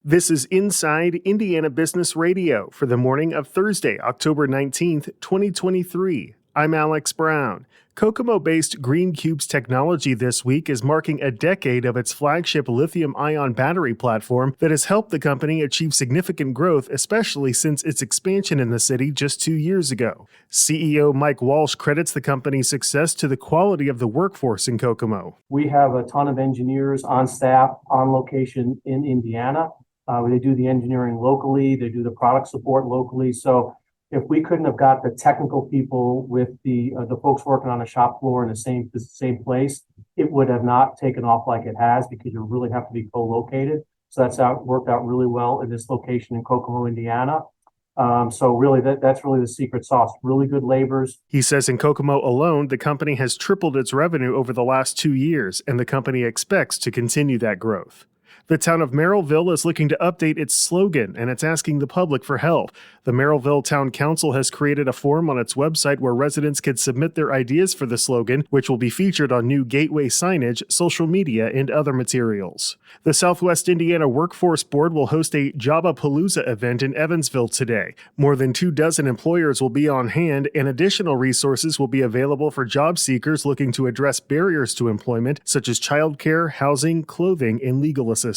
This is Inside Indiana Business Radio for the morning of Thursday, October 19th, 2023. I'm Alex Brown. Kokomo-based Green Cubes Technology this week is marking a decade of its flagship lithium-ion battery platform that has helped the company achieve significant growth, especially since its expansion in the city just 2 years ago. CEO Mike Walsh credits the company's success to the quality of the workforce in Kokomo. We have a ton of engineers on staff, on location in Indiana. They do the engineering locally, they do the product support locally. So if we couldn't have got the technical people with the folks working on the shop floor in the same place, it would have not taken off like it has, because you really have to be co-located. So worked out really well in this location in Kokomo, Indiana. So really, that's really the secret sauce. Really good laborers. He says in Kokomo alone, the company has tripled its revenue over the last 2 years, and the company expects to continue that growth. The town of Merrillville is looking to update its slogan, and it's asking the public for help. The Merrillville Town Council has created a form on its website where residents can submit their ideas for the slogan, which will be featured on new gateway signage, social media, and other materials. The Southwest Indiana Workforce Board will host a Jobapalooza event in Evansville today. More than 24 employers will be on hand, and additional resources will be available for job seekers looking to address barriers to employment, such as childcare, housing, clothing, and legal assistance.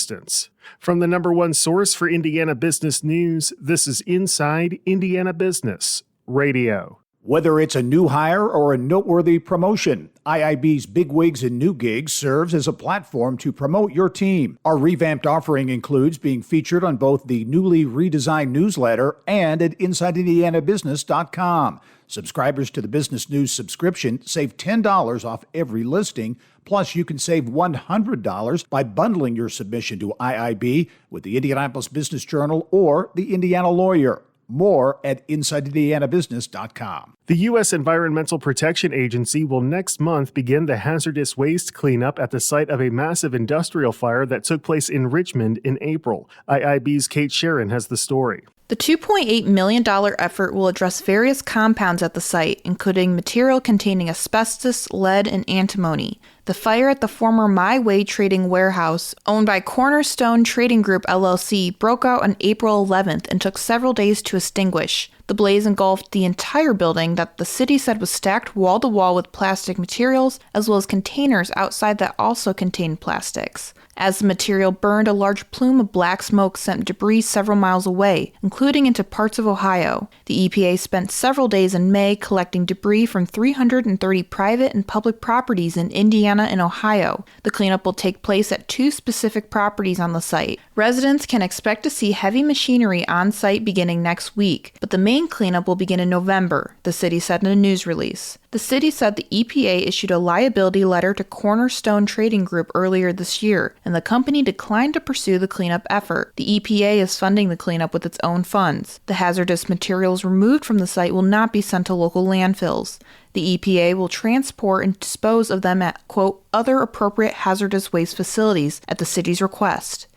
From the number one source for Indiana business news, this is Inside Indiana Business Radio. Whether it's a new hire or a noteworthy promotion, IIB's Bigwigs and New Gigs serves as a platform to promote your team. Our revamped offering includes being featured on both the newly redesigned newsletter and at InsideIndianaBusiness.com. Subscribers to the Business News subscription save $10 off every listing. Plus, you can save $100 by bundling your submission to IIB with the Indianapolis Business Journal or the Indiana Lawyer. More at InsideIndianaBusiness.com. The U.S. Environmental Protection Agency will next month begin the hazardous waste cleanup at the site of a massive industrial fire that took place in Richmond in April. IIB's Kate Sharon has the story. The $2.8 million effort will address various compounds at the site, including material containing asbestos, lead, and antimony. The fire at the former My Way Trading Warehouse, owned by Cornerstone Trading Group LLC, broke out on April 11th and took several days to extinguish. The blaze engulfed the entire building that the city said was stacked wall to wall with plastic materials, as well as containers outside that also contained plastics. As the material burned, a large plume of black smoke sent debris several miles away, including into parts of Ohio. The EPA spent several days in May collecting debris from 330 private and public properties in Indiana and Ohio. The cleanup will take place at 2 specific properties on the site. Residents can expect to see heavy machinery on site beginning next week, but the main cleanup will begin in November, the city said in a news release. The city said the EPA issued a liability letter to Cornerstone Trading Group earlier this year, and the company declined to pursue the cleanup effort. The EPA is funding the cleanup with its own funds. The hazardous materials removed from the site will not be sent to local landfills. The EPA will transport and dispose of them at, quote, other appropriate hazardous waste facilities at the city's request.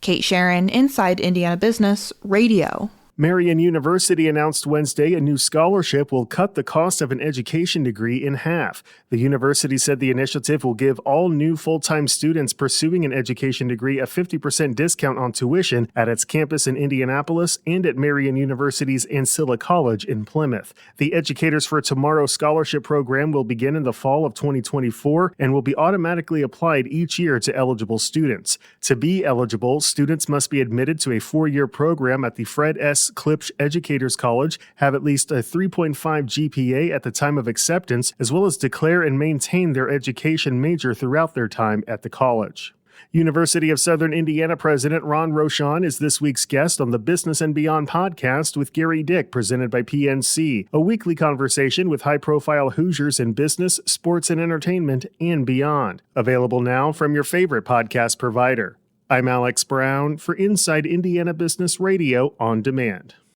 Kate Sharon, Inside Indiana Business Radio. Marian University announced Wednesday a new scholarship will cut the cost of an education degree in half. The university said the initiative will give all new full-time students pursuing an education degree a 50% discount on tuition at its campus in Indianapolis and at Marian University's Ancilla College in Plymouth. The Educators for Tomorrow scholarship program will begin in the fall of 2024 and will be automatically applied each year to eligible students. To be eligible, students must be admitted to a 4-year program at the Fred S. Klipsch Educators College, have at least a 3.5 GPA at the time of acceptance, as well as declare and maintain their education major throughout their time at the college. University of Southern Indiana President Ron Rochon is this week's guest on the Business and Beyond podcast with Gary Dick, presented by PNC, a weekly conversation with high-profile Hoosiers in business, sports, and entertainment, and beyond. Available now from your favorite podcast provider. I'm Alex Brown for Inside Indiana Business Radio on Demand.